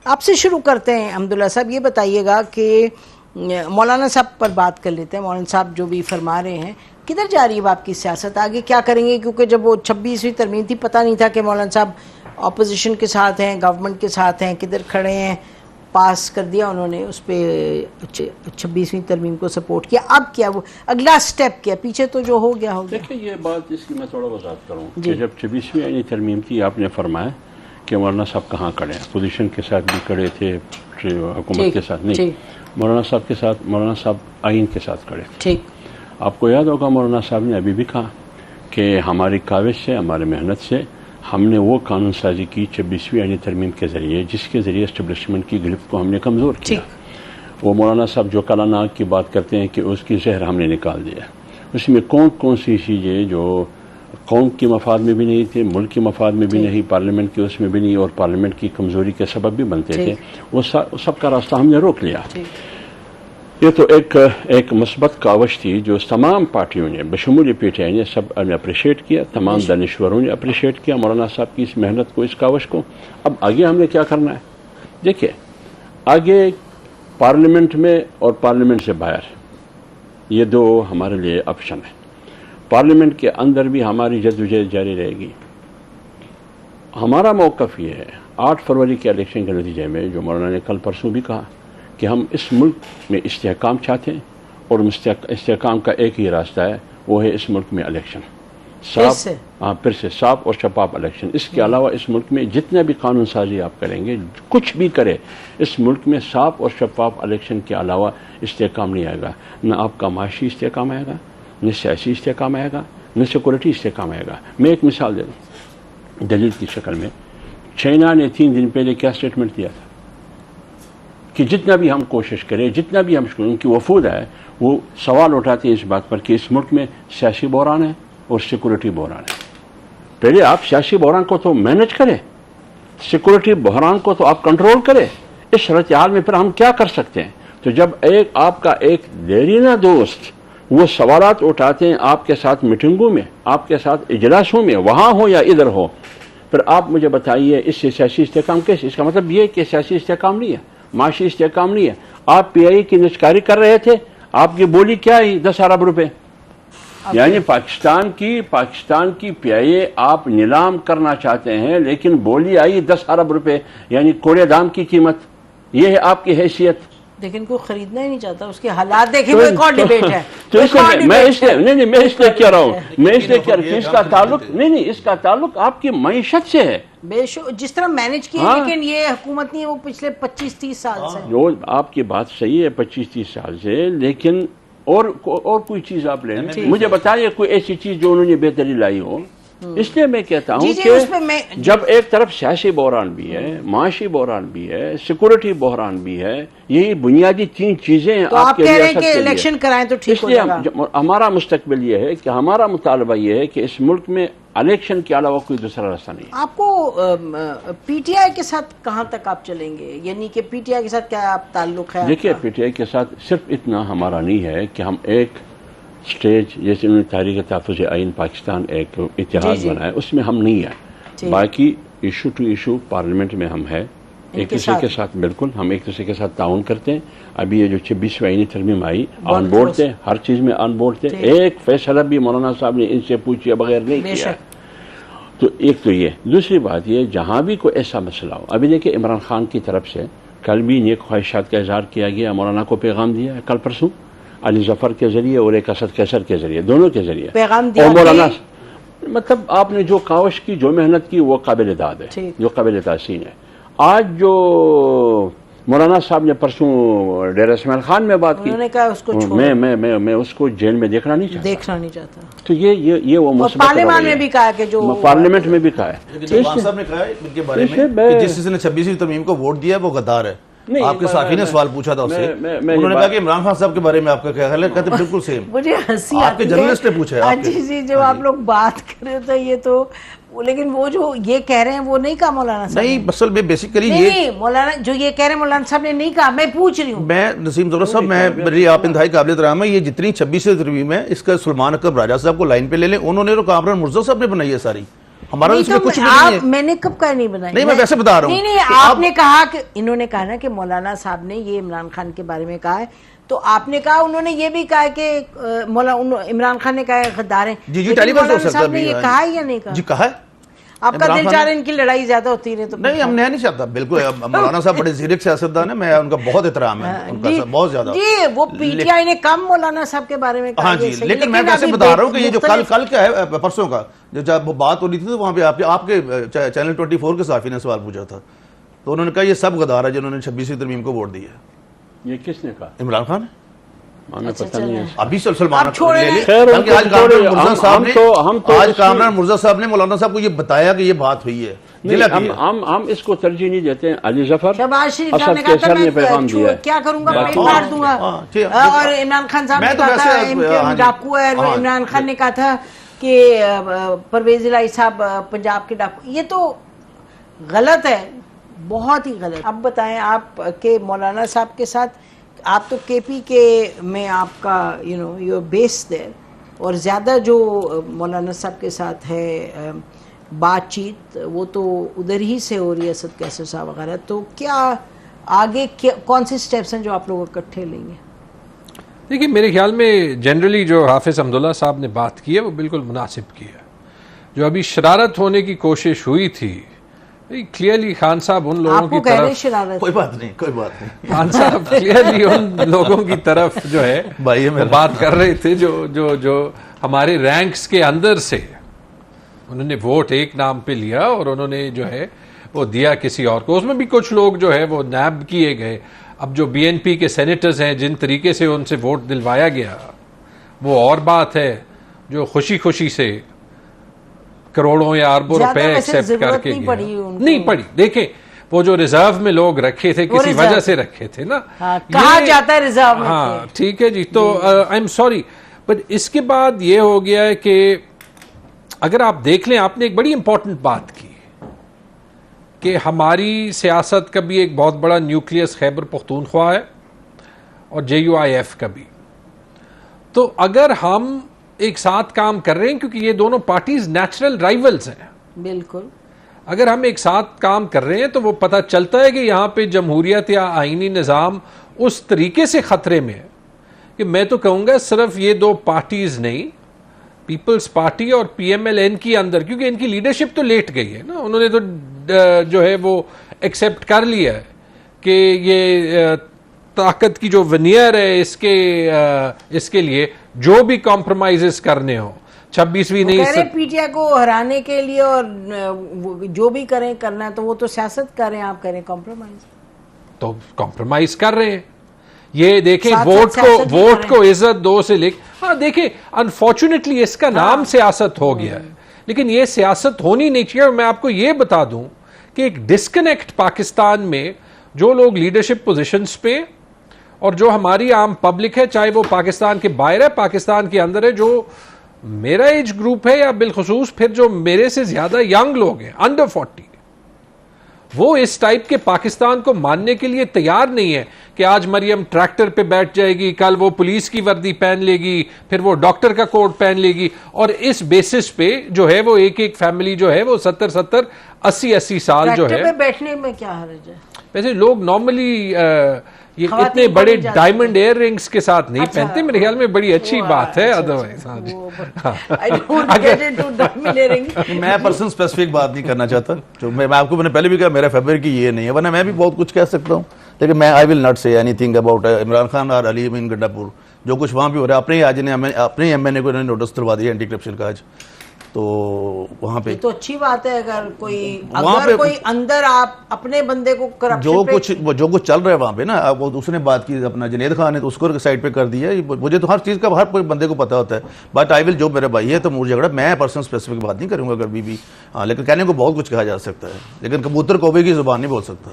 آپ سے شروع کرتے ہیں حمداللہ صاحب، یہ بتائیے گا کہ مولانا صاحب پر بات کر لیتے ہیں. مولانا صاحب جو بھی فرما رہے ہیں، کدھر جا رہی ہے آپ کی سیاست؟ آگے کیا کریں گے؟ کیونکہ جب وہ 26ویں ترمیم تھی پتہ نہیں تھا کہ مولانا صاحب اپوزیشن کے ساتھ ہیں، گورنمنٹ کے ساتھ ہیں، کدھر کھڑے ہیں. پاس کر دیا انہوں نے اس پہ 26ویں ترمیم کو سپورٹ کیا. اب کیا وہ اگلا سٹیپ کیا؟ پیچھے تو جو ہو گیا ہو گیا. دیکھیں یہ بات اس کی میں تھوڑا وضاحت کروں کہ جب 26ویں آئینی ترمیم تھی آپ نے فرمایا کہ مولانا صاحب کہاں کھڑے ہیں. اپوزیشن کے ساتھ بھی کھڑے تھے، حکومت کے ساتھ نہیں. مولانا صاحب کے ساتھ، مولانا صاحب آئین کے ساتھ کھڑے تھے. آپ کو یاد ہوگا مولانا صاحب نے ابھی بھی کہا کہ ہماری کاوش سے، ہماری محنت سے ہم نے وہ قانون سازی کی 26ویں آئینی ترمیم کے ذریعے جس کے ذریعے اسٹیبلشمنٹ کی گرفت کو ہم نے کمزور کیا. وہ مولانا صاحب جو کالا ناگ کی بات کرتے ہیں کہ اس کی زہر ہم نے نکال دیا. اس میں کون سی چیزیں جو قوم کے مفاد میں بھی نہیں تھے، ملک کے مفاد میں بھی نہیں، پارلیمنٹ کے اس میں بھی نہیں، اور پارلیمنٹ کی کمزوری کے سبب بھی بنتے تھے، وہ سب کا راستہ ہم نے روک لیا. یہ تو ایک مثبت کاوش تھی جو تمام پارٹیوں نے بشمول پی ٹی آئی نے سب نے اپریشیٹ کیا، تمام دانشوروں نے اپریشیٹ کیا مولانا صاحب کی اس محنت کو، اس کاوش کو. اب آگے ہم نے کیا کرنا ہے؟ دیکھیے آگے پارلیمنٹ میں اور پارلیمنٹ سے باہر یہ دو ہمارے لیے آپشن ہے. پارلیمنٹ کے اندر بھی ہماری جدوجہد جاری رہے گی. ہمارا موقف یہ ہے 8 فروری کے الیکشن کے نتیجے میں جو مولانا نے کل پرسوں بھی کہا کہ ہم اس ملک میں استحکام چاہتے ہیں، اور استحکام کا ایک ہی راستہ ہے، وہ ہے اس ملک میں الیکشن، پھر سے صاف اور شفاف الیکشن. اس کے علاوہ اس ملک میں جتنا بھی قانون سازی آپ کریں گے، کچھ بھی کرے، اس ملک میں صاف اور شفاف الیکشن کے علاوہ استحکام نہیں آئے گا. نہ آپ کا معاشی استحکام آئے گا، نہ سیاسی استحکام آئے گا، نہ سیکورٹی استحکام آئے گا. میں ایک مثال دے دوں دلیل کی شکل میں. چائنا نے 3 دن پہلے کیا اسٹیٹمنٹ دیا تھا کہ جتنا بھی ہم کوشش کریں، جتنا بھی ہم ان کی وفود ہے، وہ سوال اٹھاتے ہیں اس بات پر کہ اس ملک میں سیاسی بحران ہے اور سیکورٹی بحران ہے. پہلے آپ سیاسی بحران کو تو مینج کریں، سیکورٹی بحران کو تو آپ کنٹرول کریں. اس صورتحال میں پھر ہم کیا کر سکتے ہیں؟ تو جب آپ کا ایک دیرینہ دوست وہ سوالات اٹھاتے ہیں آپ کے ساتھ میٹنگوں میں، آپ کے ساتھ اجلاسوں میں، وہاں ہو یا ادھر ہو، پھر آپ مجھے بتائیے اس سے سیاسی استحکام کیسے؟ اس کا مطلب یہ کہ سیاسی استحکام نہیں ہے، معاشی استحکام نہیں ہے. آپ پی آئی کی نچکاری کر رہے تھے، آپ کی بولی کیا آئی؟ 10 ارب روپے. یعنی پاکستان کی پی آئی اے آپ نیلام کرنا چاہتے ہیں، لیکن بولی آئی 10 ارب روپے، یعنی کوڑے دام کی قیمت. یہ ہے آپ کی حیثیت. لیکن کوئی خریدنا ہی نہیں چاہتا، اس کے حالات دیکھیں. وہ ایک اور ڈیبیٹ ہے. تو میں اس لیے کہہ رہا ہوں کہ اس کا تعلق نہیں، اس کا تعلق آپ کی معیشت سے ہے. بے شک جس طرح مینج کیا، لیکن یہ حکومت نہیں ہے، وہ پچھلے 25-30 سال سے. جو آپ کی بات صحیح ہے 25-30 سال سے، لیکن اور کوئی چیز آپ لیں. مجھے بتائیے کوئی ایسی چیز جو انہوں نے بہتری لائی ہو. اس لیے میں کہتا ہوں کہ جب ایک طرف سیاسی بحران بھی ہے، معاشی بحران بھی ہے، سیکورٹی بحران بھی ہے، یہی بنیادی 3 چیزیں ہیں آپ کے ریاست کے لیے. الیکشن کرائیں تو ٹھیک ہو جائے گا. ہمارا مستقبل یہ ہے کہ ہمارا مطالبہ یہ ہے کہ اس ملک میں الیکشن کے علاوہ کوئی دوسرا راستہ نہیں. آپ کو پی ٹی آئی کے ساتھ کہاں تک آپ چلیں گے؟ یعنی کہ پی ٹی آئی کے ساتھ کیا آپ تعلق ہے؟ دیکھیے پی ٹی آئی کے ساتھ صرف اتنا ہمارا نہیں ہے کہ ہم ایک اسٹیج جیسے انہوں نے تحریک تحفظ آئین پاکستان ایک اتحاد بنایا، اس میں ہم نہیں ہیں. باقی ایشو ٹو ایشو پارلیمنٹ میں ہم ہیں ایک دوسرے کے ساتھ. بالکل ہم ایک دوسرے کے ساتھ تعاون کرتے ہیں. ابھی یہ جو 26ویں آئینی ترمیم آئی، آن بورڈ تھے، ہر چیز میں آن بورڈ تھے. ایک فیصلہ بھی مولانا صاحب نے ان سے پوچھے بغیر نہیں کیا. تو ایک تو یہ. دوسری بات یہ جہاں بھی کوئی ایسا مسئلہ ہو، ابھی دیکھیں عمران خان کی طرف سے کل بھی نیک خواہشات کا اظہار کیا گیا، مولانا کو پیغام دیا ہے کل پرسوں علی ظفر کے ذریعے اور ایک اسد کیسر کے ذریعے، دونوں کے ذریعے پیغام دیا. اور مولانا مطلب آپ نے جو کاوش کی، جو محنت کی، وہ قابل داد ہے، جو قابل تحسین ہے. آج جو مولانا صاحب نے پرسوں ڈیرہ اسماعیل خان میں بات کی، انہوں نے کہا اس کو میں اس کو جیل میں دیکھنا نہیں چاہتا. تو یہ وہ پارلیمان میں بھی کہا کہ جو پارلیمنٹ میں بھی کہا ہے. صاحب نے کہا ہے ان کے بارے میں کہ جس نے 26ویں ترمیم کو ووٹ دیا وہ غدار ہے. آپ کے صحافی نے سوال پوچھا تھا اس سے، انہوں نے کہا کہ عمران خان صاحب کے بارے میں آپ کا کیا خیال ہے؟ کہتے بالکل سیم. مجھے ہنسی آپ کے جرنلسٹ نے پوچھا ہے. جی جب آپ لوگ بات کر رہے تھے یہ تو، لیکن وہ جو یہ کہہ رہے ہیں وہ نہیں کہا مولانا صاحب. نہیں اصل میں بیسیکلی یہ مولانا جو یہ کہہ رہے ہیں مولانا صاحب نے نہیں کہا. میں پوچھ رہی ہوں. میں نسیم زہرہ صاحب، میری آپ انتہائی قابل احترام ہے. یہ جتنی 26ویں ترمیم ہے اس کا سلمان اکرم راجہ صاحب کو لائن پہ لے لیں. انہوں نے تو کامران مرزا صاحب نے بنائی ہے ساری. ہمارا اس میں کچھ بھی نہیں ہے. میں نے کب کہا نہیں بنائی؟ نہیں میں ویسے بتا رہا ہوں. نہیں آپ نے کہا کہ انہوں نے کہا نا کہ مولانا صاحب نے یہ عمران خان کے بارے میں کہا ہے، تو آپ نے کہا انہوں نے یہ بھی کہا کہ عمران خان نے کہا ہے غدار ہیں. جی ٹیلی کال ہو سکتا ہے. صاحب نے یہ کہا ہے یا نہیں کہا؟ جی کہا ہے. آپ کا دل چاہ رہا ہے ان کی لڑائی زیادہ ہوتی رہے تو؟ نہیں ہم نہیں چاہتا بالکل. مولانا صاحب بڑے زیرک سیاستدان ہیں، میں ان کا بہت احترام ہے ان کا بہت زیادہ. جی وہ پی ٹی آئی نے کم مولانا صاحب کے بارے میں کہا. ہاں جی لیکن میں ویسے بتا رہا ہوں کہ یہ جو کل کیا ہے پرسوں کا جب وہ بات ہو رہی تھی تو وہاں پہ آپ کے چینل 24 کے صحافی نے سوال پوچھا تھا تو انہوں نے کہا یہ سب غدار ہے جنہوں نے 26ویں ترمیم کو ووٹ دیا. یہ کس نے کہا؟ عمران خان. ہمیں پتہ نہیں ہے. ابھی سلمان خیر آج کامران مرزا صاحب نے مولانا صاحب کو یہ بتایا کہ یہ بات ہوئی ہے. ہم اس کو ترجیح نہیں دیتے ہیں. علی ظفر شہباز شریف صاحب نے کہا تھا میں کیا کروں گا پیٹ مار دوں گا، اور عمران خان صاحب نے کہا تھا ایم کیو ایم ڈاکو ہے، عمران خان نے کہا تھا کہ پرویز الہی صاحب پنجاب کے ڈاکو. یہ تو غلط ہے، بہت ہی غلط. اب بتائیں آپ کہ مولانا صاحب کے ساتھ آپ تو کے پی کے میں آپ کا یو بیس دیر، اور زیادہ جو مولانا صاحب کے ساتھ ہے بات چیت وہ تو ادھر ہی سے ہو رہی ہے، اسد کیسر صاحب وغیرہ. تو کیا آگے کون سے سٹیپس ہیں جو آپ لوگ اکٹھے لیں گے؟ دیکھیے میرے خیال میں جنرلی جو حافظ حمداللہ صاحب نے بات کی ہے وہ بالکل مناسب کی ہے. جو ابھی شرارت ہونے کی کوشش ہوئی تھی، کلیئرلی خان صاحب ان لوگوں کی طرف کوئی بات نہیں خان صاحب کلیئرلی ان لوگوں کی طرف جو ہے بات کر رہے تھے جو ہمارے رینکس کے اندر سے انہوں نے ووٹ ایک نام پہ لیا اور انہوں نے جو ہے وہ دیا کسی اور کو. اس میں بھی کچھ لوگ جو ہے وہ نیب کیے گئے. اب جو بی این پی کے سینیٹرز ہیں جن طریقے سے ان سے ووٹ دلوایا گیا وہ اور بات ہے. جو خوشی خوشی سے کروڑوں یا اربوں روپے ایکسپٹ کر کے نہیں پڑی. دیکھیں وہ جو ریزرو میں لوگ رکھے تھے کسی وجہ سے رکھے تھے نا، کہا جاتا ہے ریزرو میں. ہاں ٹھیک ہے جی. تو آئی ایم سوری بٹ اس کے بعد یہ ہو گیا ہے کہ اگر آپ دیکھ لیں آپ نے ایک بڑی امپورٹنٹ بات کی کہ ہماری سیاست کا بھی ایک بہت بڑا نیوکلیس خیبر پختونخوا ہے اور جے یو آئی ایف کا بھی. تو اگر ہم ایک ساتھ کام کر رہے ہیں کیونکہ یہ دونوں پارٹیز نیچرل رائیولز ہیں، بالکل اگر ہم ایک ساتھ کام کر رہے ہیں تو وہ پتہ چلتا ہے کہ یہاں پہ جمہوریت یا آئینی نظام اس طریقے سے خطرے میں ہے کہ میں تو کہوں گا صرف یہ دو پارٹیز نہیں، پیپلز پارٹی اور پی ایم ایل این کی اندر، کیونکہ ان کی لیڈرشپ تو لیٹ گئی ہے نا، انہوں نے تو جو ہے وہ ایکسیپٹ کر لیا ہے کہ یہ طاقت کی جو ونیئر ہے اس کے لیے جو بھی کمپرومائزز کرنے ہوں 26ویں نہیں پی ٹی آئی کو ہرانے کے لیے اور جو بھی کریں کرنا ہے تو وہ تو سیاست کریں، آپ کریں کمپرومائز تو کمپرومائز کر رہے ہیں. یہ دیکھیں ووٹ کو عزت دو سے لے. ہاں دیکھیں انفارچونیٹلی اس کا نام سیاست ہو گیا ہے لیکن یہ سیاست ہونی نہیں چاہیے. اور میں آپ کو یہ بتا دوں کہ ایک ڈسکنیکٹ پاکستان میں جو لوگ لیڈرشپ پوزیشنز پہ اور جو ہماری عام پبلک ہے چاہے وہ پاکستان کے باہر ہے پاکستان کے اندر ہے، جو میرا ایج گروپ ہے یا بالخصوص پھر جو میرے سے زیادہ ینگ لوگ ہیں انڈر 40، وہ اس ٹائپ کے پاکستان کو ماننے کے لیے تیار نہیں ہے کہ آج مریم ٹریکٹر پہ بیٹھ جائے گی، کل وہ پولیس کی وردی پہن لے گی، پھر وہ ڈاکٹر کا کوٹ پہن لے گی، اور اس بیسس پہ جو ہے وہ ایک فیملی جو ہے وہ 70-80 سال جو ہے. بیٹھنے میں کیا حرج ہے؟ ویسے لوگ نارملی یہ اتنے بڑے ڈائمنڈ ایئر رنگس کے ساتھ نہیں پہنتے، میرے خیال میں بڑی اچھی بات ہے. ادروائز میں پرسنل اسپیسیفک بات نہیں کرنا چاہتا، جو میں آپ کو میں نے پہلے بھی کہا میرا فیبر کی یہ نہیں ہے، ورنہ میں بھی بہت کچھ کہہ سکتا ہوں لیکن میں آئی ول ناٹ سے any thing about Imran Khan اور علی امین گڈا پور. جو کچھ وہاں بھی ہو رہا ہے اپنے ایم این اے کو نوٹس دلوا دیا اینٹی کرپشن کا آج. تو وہاں پہ تو اچھی بات ہے اگر کوئی اندر آپ اپنے بندے کو جو کچھ چل رہا ہے وہاں پہ نا، وہ اس نے بات کی اپنا جنید خان نے تو اس کو سائڈ پہ کر دیا. مجھے تو ہر چیز کا ہر بندے کو پتا ہوتا ہے بٹ آئی ول جو میرا بھائی ہے تو مجھے جھگڑا میں پرسنل اسپیسیفک بات نہیں کروں گا کبھی بھی. ہاں لیکن کہنے کو بہت کچھ کہا جا سکتا ہے لیکن کبوتر کوبے کی زبان نہیں بول سکتا.